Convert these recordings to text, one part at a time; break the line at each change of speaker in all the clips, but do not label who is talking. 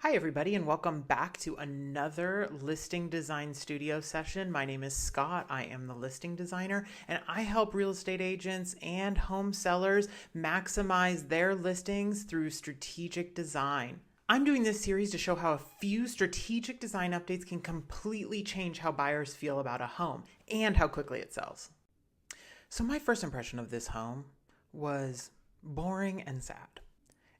Hi everybody and welcome back to another listing design studio session. My name is Scott. I am the listing designer and I help real estate agents and home sellers maximize their listings through strategic design. I'm doing this series to show how a few strategic design updates can completely change how buyers feel about a home and how quickly it sells. So my first impression of this home was boring and sad.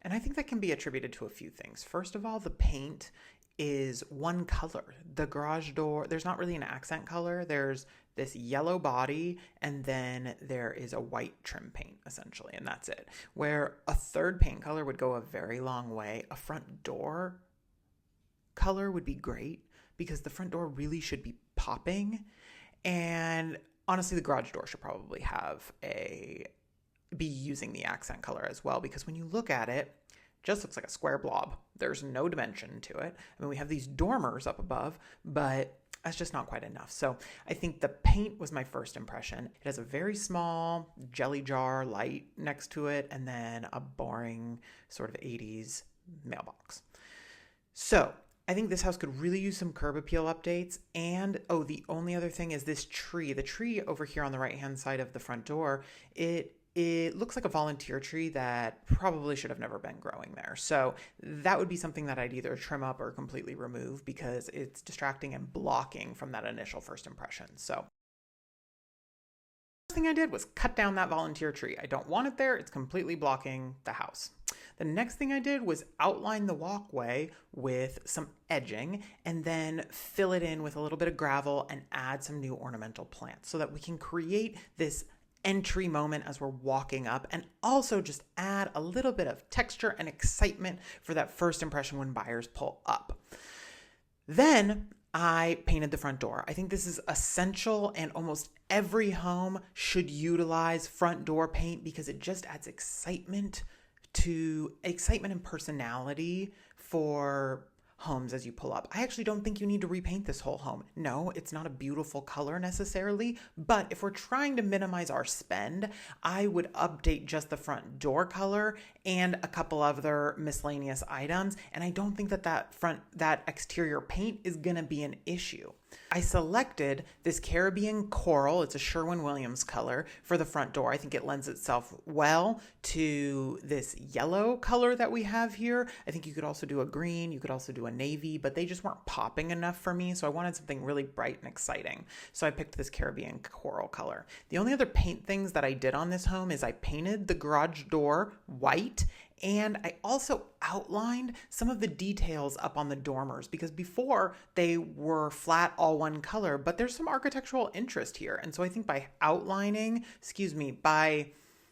And I think that can be attributed to a few things. First of all, the paint is one color. The garage door, there's not really an accent color. There's this yellow body and then there is a white trim paint essentially, and that's it. Where a third paint color would go a very long way. A front door color would be great because the front door really should be popping. And honestly, the garage door should probably be using the accent color as well, because when you look at it, just looks like a square blob. There's no dimension to it. I mean, we have these dormers up above, but that's just not quite enough. So I think the paint was my first impression. It has a very small jelly jar light next to it, and then a boring sort of 80s mailbox. So I think this house could really use some curb appeal updates. And, the only other thing is this tree. The tree over here on the right-hand side of the front door, it looks like a volunteer tree that probably should have never been growing there. So that would be something that I'd either trim up or completely remove because it's distracting and blocking from that initial first impression. So the first thing I did was cut down that volunteer tree. I don't want it there. It's completely blocking the house. The next thing I did was outline the walkway with some edging and then fill it in with a little bit of gravel and add some new ornamental plants so that we can create this entry moment as we're walking up, and also just add a little bit of texture and excitement for that first impression when buyers pull up. Then I painted the front door. I think this is essential, and almost every home should utilize front door paint because it just adds excitement and personality for homes as you pull up. I actually don't think you need to repaint this whole home. No, it's not a beautiful color necessarily, but if we're trying to minimize our spend, I would update just the front door color and a couple other miscellaneous items. And I don't think that exterior paint is gonna be an issue. I selected this Caribbean coral. It's a Sherwin color for the front door. I think it lends itself well to this yellow color that we have here. I think you could also do a green, you could also do a navy, but they just weren't popping enough for me. So I wanted something really bright and exciting. So I picked this Caribbean coral color. The only other paint things that I did on this home is I painted the garage door white, and I also outlined some of the details up on the dormers because before they were flat, all one color, but there's some architectural interest here. And so I think by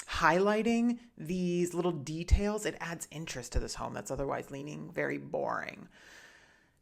highlighting these little details, it adds interest to this home that's otherwise leaning very boring.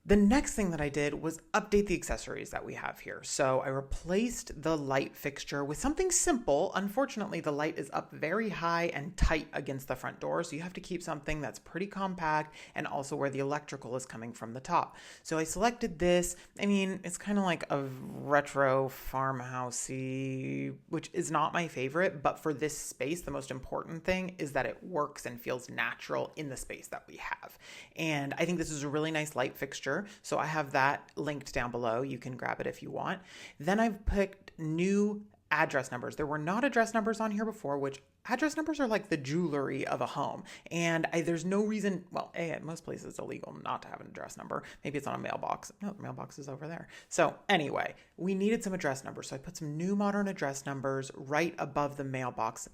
The next thing that I did was update the accessories that we have here. So I replaced the light fixture with something simple. Unfortunately, the light is up very high and tight against the front door. So you have to keep something that's pretty compact and also where the electrical is coming from the top. So I selected this. I mean, it's kind of like a retro farmhousey, which is not my favorite, but for this space, the most important thing is that it works and feels natural in the space that we have. And I think this is a really nice light fixture. So I have that linked down below. You can grab it if you want. Then I've picked new address numbers. There were not address numbers on here before, which address numbers are like the jewelry of a home. And there's no reason, at most places it's illegal not to have an address number. Maybe it's on a mailbox. No, the mailbox is over there. So anyway, we needed some address numbers. So I put some new modern address numbers right above the mailbox.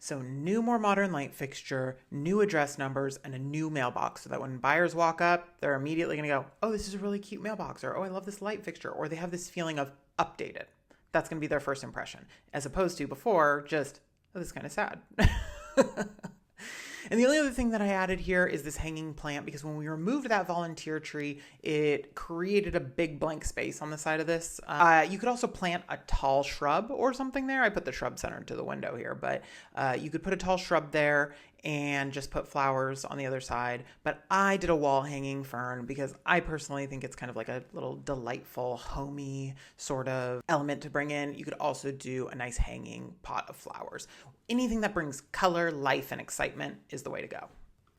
So new, more modern light fixture, new address numbers, and a new mailbox so that when buyers walk up, they're immediately going to go, oh, this is a really cute mailbox, or oh, I love this light fixture, or they have this feeling of updated. That's going to be their first impression, as opposed to before just, oh, this is kind of sad. And the only other thing that I added here is this hanging plant because when we removed that volunteer tree, it created a big blank space on the side of this. You could also plant a tall shrub or something there. I put the shrub center to the window here, but you could put a tall shrub there and just put flowers on the other side. But I did a wall hanging fern because I personally think it's kind of like a little delightful, homey sort of element to bring in. You could also do a nice hanging pot of flowers. Anything that brings color, life, and excitement is the way to go.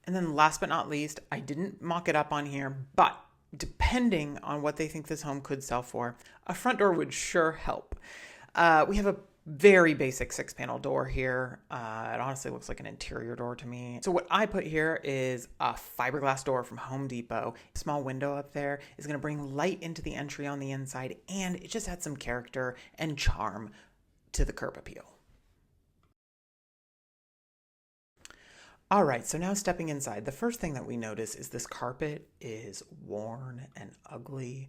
And then last but not least, I didn't mock it up on here, but depending on what they think this home could sell for, a front door would sure help. We have a very basic 6-panel door here. It honestly looks like an interior door to me. So what I put here is a fiberglass door from Home Depot. A small window up there is going to bring light into the entry on the inside, and it just adds some character and charm to the curb appeal. All right, so now stepping inside, the first thing that we notice is this carpet is worn and ugly.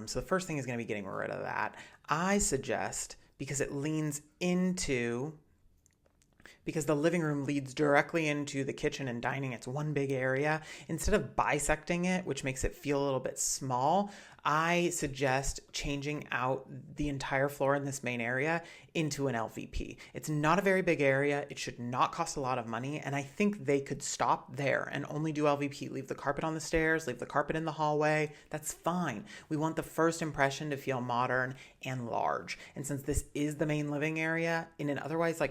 So the first thing is going to be getting rid of that. I suggest, because it leans into, because the living room leads directly into the kitchen and dining, it's one big area. Instead of bisecting it, which makes it feel a little bit small, I suggest changing out the entire floor in this main area into an LVP. It's not a very big area. It should not cost a lot of money. And I think they could stop there and only do LVP. Leave the carpet on the stairs, leave the carpet in the hallway. That's fine. We want the first impression to feel modern and large. And since this is the main living area in an otherwise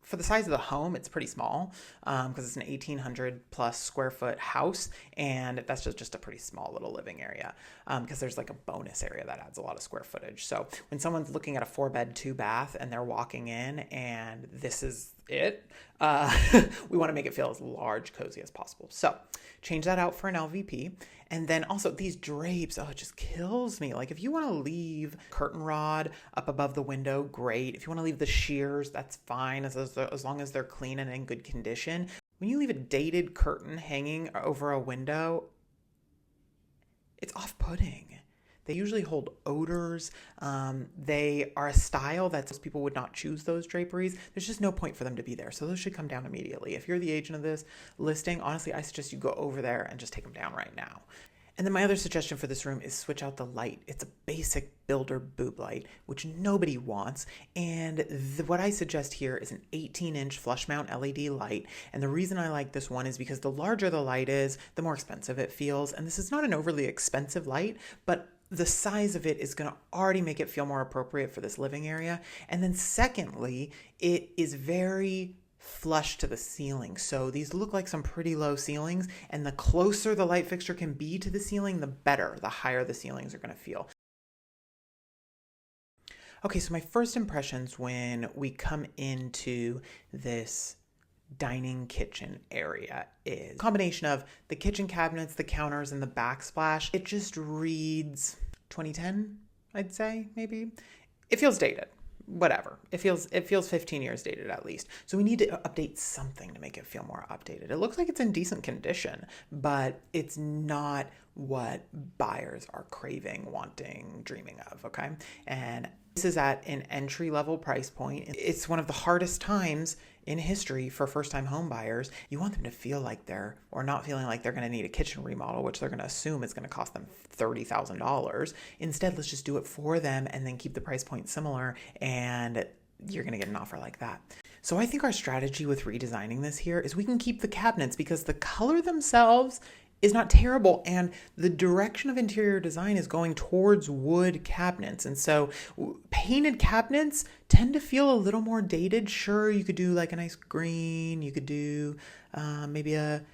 for the size of the home, it's pretty small because it's an 1,800 plus square foot house, and that's just a pretty small little living area because there's like a bonus area that adds a lot of square footage. So when someone's looking at a 4-bed, 2-bath and they're walking in and this is it, we want to make it feel as large, cozy as possible. So change that out for an LVP. And then also these drapes, it just kills me. Like if you want to leave curtain rod up above the window, great. If you want to leave the shears, that's fine as long as they're clean and in good condition. When you leave a dated curtain hanging over a window, it's off-putting. They usually hold odors. They are a style that most people would not choose those draperies. There's just no point for them to be there. So those should come down immediately. If you're the agent of this listing, honestly, I suggest you go over there and just take them down right now. And then my other suggestion for this room is switch out the light. It's a basic builder boob light, which nobody wants. And what I suggest here is an 18-inch flush mount LED light. And the reason I like this one is because the larger the light is, the more expensive it feels. And this is not an overly expensive light, but the size of it is going to already make it feel more appropriate for this living area. And then secondly, it is very flush to the ceiling. So these look like some pretty low ceilings, and the closer the light fixture can be to the ceiling, the better, the higher the ceilings are going to feel. Okay, so my first impressions when we come into this dining kitchen area is a combination of the kitchen cabinets, the counters, and the backsplash. It just reads 2010, I'd say, maybe. It feels dated. Whatever. It feels 15 years dated at least. So we need to update something to make it feel more updated. It looks like it's in decent condition, but it's not what buyers are craving, wanting, dreaming of, okay? And this is at an entry-level price point. It's one of the hardest times in history for first-time home buyers. You want them to feel like or not feeling like they're going to need a kitchen remodel, which they're going to assume is going to cost them $30,000. Instead, let's just do it for them and then keep the price point similar, and you're going to get an offer like that. So I think our strategy with redesigning this here is we can keep the cabinets because the color themselves is not terrible, and the direction of interior design is going towards wood cabinets. And so painted cabinets tend to feel a little more dated. Sure, you could do like a nice green, you could do maybe a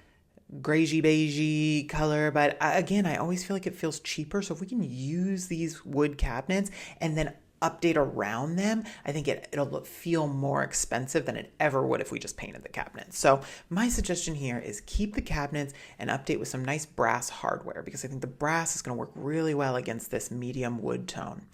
grayish beigey color, but again, I always feel like it feels cheaper. So if we can use these wood cabinets and then update around them, I think it'll feel more expensive than it ever would if we just painted the cabinets. So my suggestion here is keep the cabinets and update with some nice brass hardware, because I think the brass is going to work really well against this medium wood tone.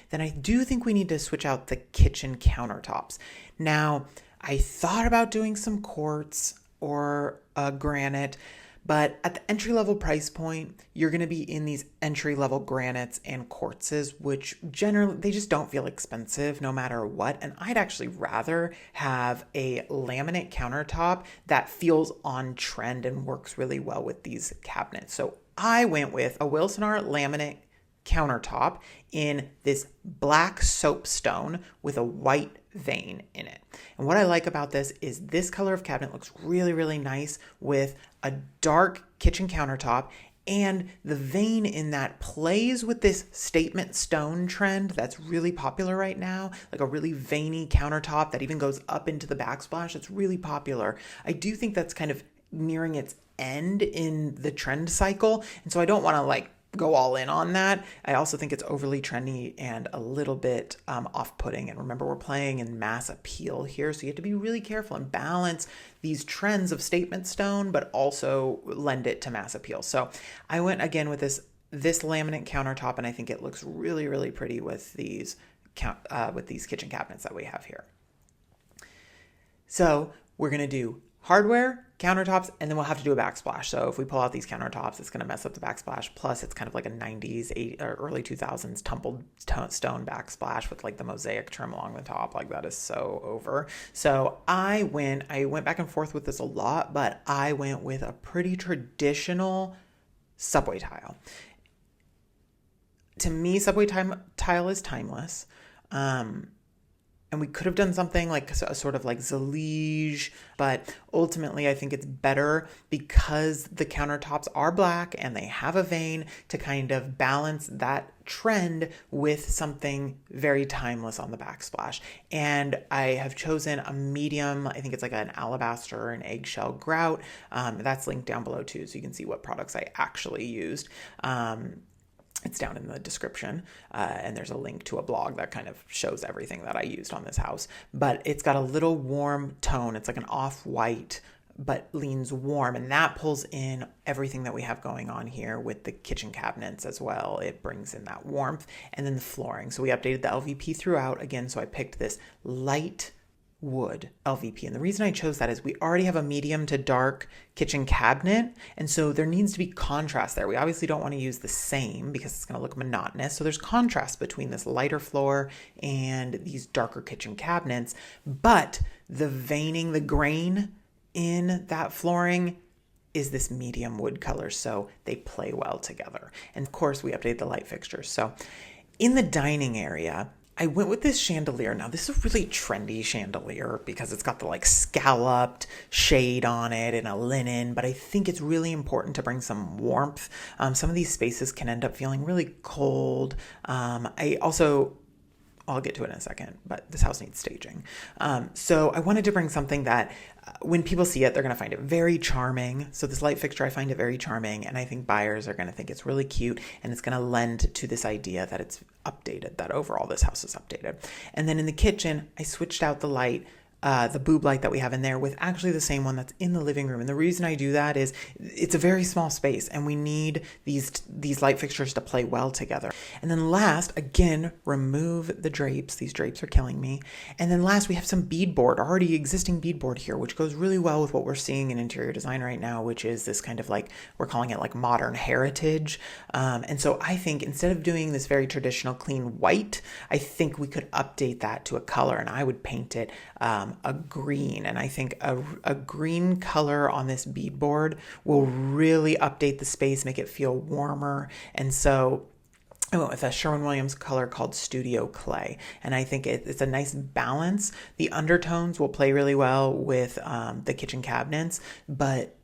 Then I do think we need to switch out the kitchen countertops. Now, I thought about doing some quartz or granite, but at the entry-level price point, you're going to be in these entry-level granites and quartzes, which generally, they just don't feel expensive no matter what. And I'd actually rather have a laminate countertop that feels on trend and works really well with these cabinets. So I went with a Wilson Art laminate countertop in this black soapstone with a white vein in it. And what I like about this is this color of cabinet looks really, really nice with a dark kitchen countertop, and the vein in that plays with this statement stone trend that's really popular right now, like a really veiny countertop that even goes up into the backsplash. It's really popular. I do think that's kind of nearing its end in the trend cycle. And so I don't want to like go all in on that. I also think it's overly trendy and a little bit off-putting. And remember, we're playing in mass appeal here, so you have to be really careful and balance these trends of statement stone, but also lend it to mass appeal. So I went again with this laminate countertop, and I think it looks really, really pretty with these kitchen cabinets that we have here. So we're gonna do hardware, countertops, and then we'll have to do a backsplash. So if we pull out these countertops, it's going to mess up the backsplash. Plus, it's kind of like a 90s, or early 2000s tumbled stone backsplash with like the mosaic trim along the top. Like that is so over. So I went back and forth with this a lot, but I went with a pretty traditional subway tile. To me, subway tile is timeless. And we could have done something like a sort of like Zalige, but ultimately I think it's better because the countertops are black and they have a vein to kind of balance that trend with something very timeless on the backsplash. And I have chosen a medium, I think it's like an alabaster or an eggshell grout. That's linked down below too, so you can see what products I actually used. It's down in the description, and there's a link to a blog that kind of shows everything that I used on this house. But it's got a little warm tone. It's like an off-white, but leans warm, and that pulls in everything that we have going on here with the kitchen cabinets as well. It brings in that warmth, and then the flooring. So we updated the LVP throughout again, so I picked this light wood LVP. And the reason I chose that is we already have a medium to dark kitchen cabinet. And so there needs to be contrast there. We obviously don't want to use the same because it's going to look monotonous. So there's contrast between this lighter floor and these darker kitchen cabinets. But the veining, the grain in that flooring is this medium wood color. So they play well together. And of course we updated the light fixtures. So in the dining area, I went with this chandelier. Now, this is a really trendy chandelier because it's got the like scalloped shade on it and a linen, but I think it's really important to bring some warmth. Some of these spaces can end up feeling really cold. I'll get to it in a second, but this house needs staging. So I wanted to bring something that when people see it, they're going to find it very charming. So this light fixture, I find it very charming. And I think buyers are going to think it's really cute. And it's going to lend to this idea that it's updated, that overall this house is updated. And then in the kitchen, I switched out the light, the boob light that we have in there with actually the same one that's in the living room. And the reason I do that is it's a very small space and we need these light fixtures to play well together. And then last, again, remove the drapes. These drapes are killing me. And then last, we have some beadboard, already existing beadboard here, which goes really well with what we're seeing in interior design right now, which is this kind of like, we're calling it like modern heritage. And so I think instead of doing this very traditional clean white, I think we could update that to a color, and I would paint it a green. And I think a green color on this beadboard will really update the space, make it feel warmer. And so I went with a Sherwin-Williams color called Studio Clay. And I think it's a nice balance. The undertones will play really well with the kitchen cabinets, but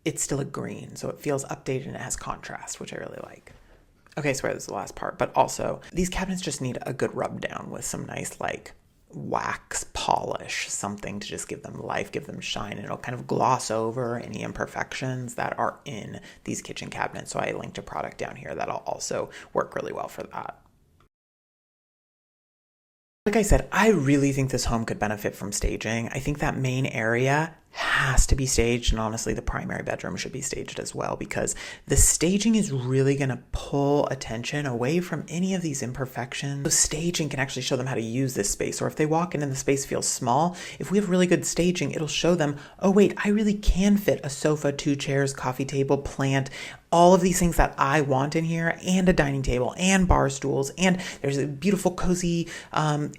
it's still a green. So it feels updated and it has contrast, which I really like. Okay, sorry, this is the last part. But also, these cabinets just need a good rub down with some nice like wax polish, something to just give them life, give them shine, and it'll kind of gloss over any imperfections that are in these kitchen cabinets. So I linked a product down here that'll also work really well for that. Like I said, I really think this home could benefit from staging. I think that main area has to be staged, and honestly the primary bedroom should be staged as well, because the staging is really going to pull attention away from any of these imperfections. So staging can actually show them how to use this space, or if they walk in and the space feels small, if we have really good staging, it'll show them, oh wait, I really can fit a sofa, 2 chairs, coffee table, plant, all of these things that I want in here, and a dining table and bar stools, and there's a beautiful cozy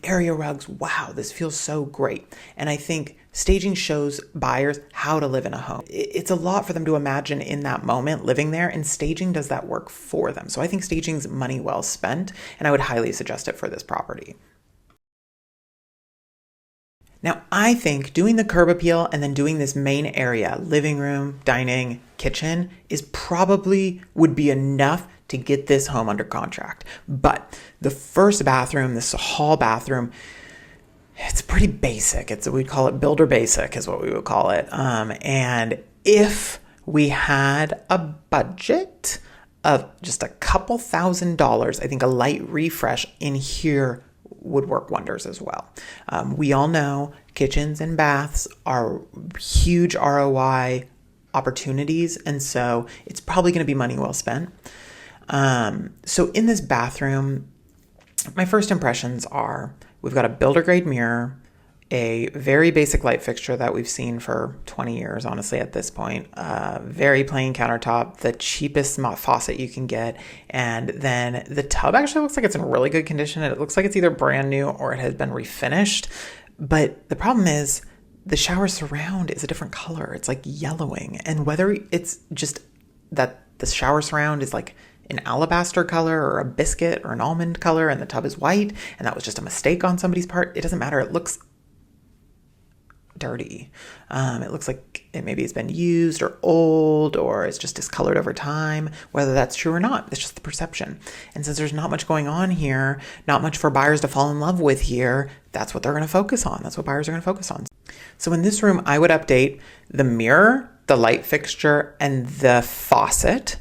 area rugs. Wow, this feels so great. And I think staging shows buyers how to live in a home. It's a lot for them to imagine in that moment living there, and staging does that work for them. So I think staging's money well spent, and I would highly suggest it for this property. Now, I think doing the curb appeal and then doing this main area, living room, dining, kitchen, is probably would be enough to get this home under contract. But the first bathroom, this hall bathroom, it's pretty basic. We'd call it builder basic is what we would call it. And if we had a budget of just a couple $1,000s, I think a light refresh in here would work wonders as well. We all know kitchens and baths are huge ROI opportunities, and so it's probably going to be money well spent. So in this bathroom, my first impressions are we've got a builder grade mirror, a very basic light fixture that we've seen for 20 years, honestly, at this point. Very plain countertop, the cheapest faucet you can get. And then the tub actually looks like it's in really good condition. It looks like it's either brand new or it has been refinished. But the problem is the shower surround is a different color. It's like yellowing. And whether it's just that the shower surround is like an alabaster color or a biscuit or an almond color and the tub is white, and that was just a mistake on somebody's part, it doesn't matter. It looks dirty. It looks like it's been used or old, or it's just discolored over time. Whether that's true or not, it's just the perception. And since there's not much going on here, not much for buyers to fall in love with here, that's what they're going to focus on. That's what buyers are going to focus on. So in this room, I would update the mirror, the light fixture, and the faucet.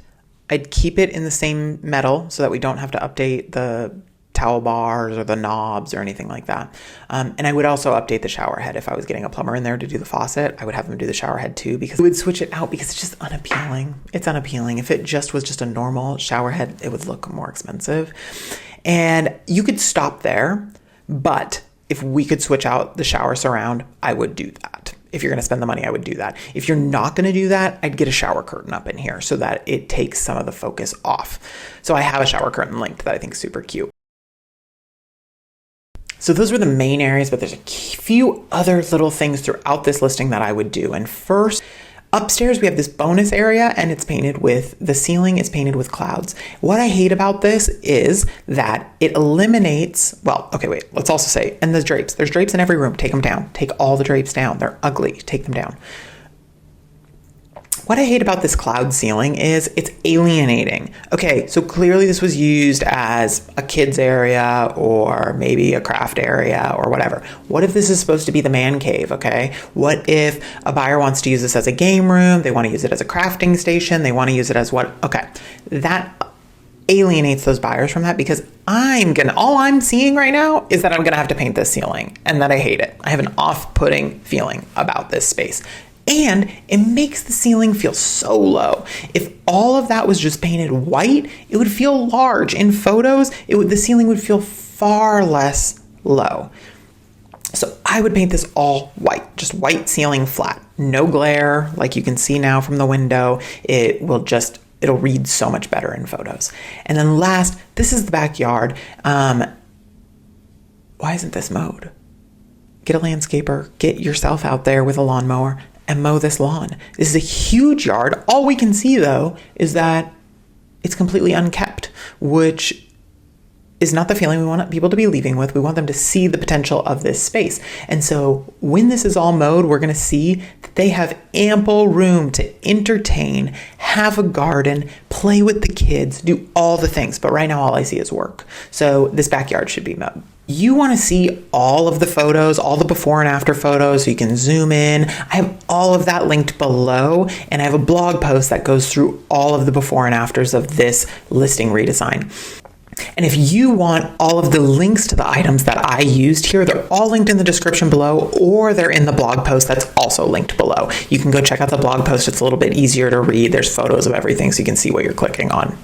I'd keep it in the same metal so that we don't have to update the towel bars or the knobs or anything like that. And I would also update the shower head. If I was getting a plumber in there to do the faucet, I would have them do the shower head too, because I would switch it out because it's just unappealing. It's unappealing. If it just was just a normal shower head, it would look more expensive. And you could stop there, but if we could switch out the shower surround, I would do that. If you're going to spend the money, I would do that. If you're not going to do that, I'd get a shower curtain up in here so that it takes some of the focus off. So I have a shower curtain linked that I think is super cute. So those were the main areas, but there's a few other little things throughout this listing that I would do. And first, upstairs we have this bonus area, and the ceiling is painted with clouds. What I hate about this is that it eliminates, let's also say, and there's drapes in every room. Take them down. Take all the drapes down. They're ugly. Take them down. What I hate about this cloud ceiling is it's alienating. Okay, so clearly this was used as a kids area or maybe a craft area or whatever. What if this is supposed to be the man cave, okay? What if a buyer wants to use this as a game room? They want to use it as a crafting station. They want to use it as what? Okay, that alienates those buyers from that, because all I'm seeing right now is that I'm gonna have to paint this ceiling and that I hate it. I have an off-putting feeling about this space. And it makes the ceiling feel so low. If all of that was just painted white, it would feel large. In photos, the ceiling would feel far less low. So I would paint this all white, just white ceiling flat, no glare, like you can see now from the window. It'll read so much better in photos. And then last, this is the backyard. Why isn't this mowed? Get a landscaper, get yourself out there with a lawnmower and mow this lawn. This is a huge yard. All we can see though is that it's completely unkept, which is not the feeling we want people to be leaving with. We want them to see the potential of this space. And so when this is all mowed, we're gonna see that they have ample room to entertain, have a garden, play with the kids, do all the things. But right now all I see is work. So this backyard should be mowed. You want to see all of the photos, all the before and after photos, so you can zoom in. I have all of that linked below, and I have a blog post that goes through all of the before and afters of this listing redesign. And if you want all of the links to the items that I used here, they're all linked in the description below, or they're in the blog post that's also linked below. You can go check out the blog post. It's a little bit easier to read. There's photos of everything, so you can see what you're clicking on.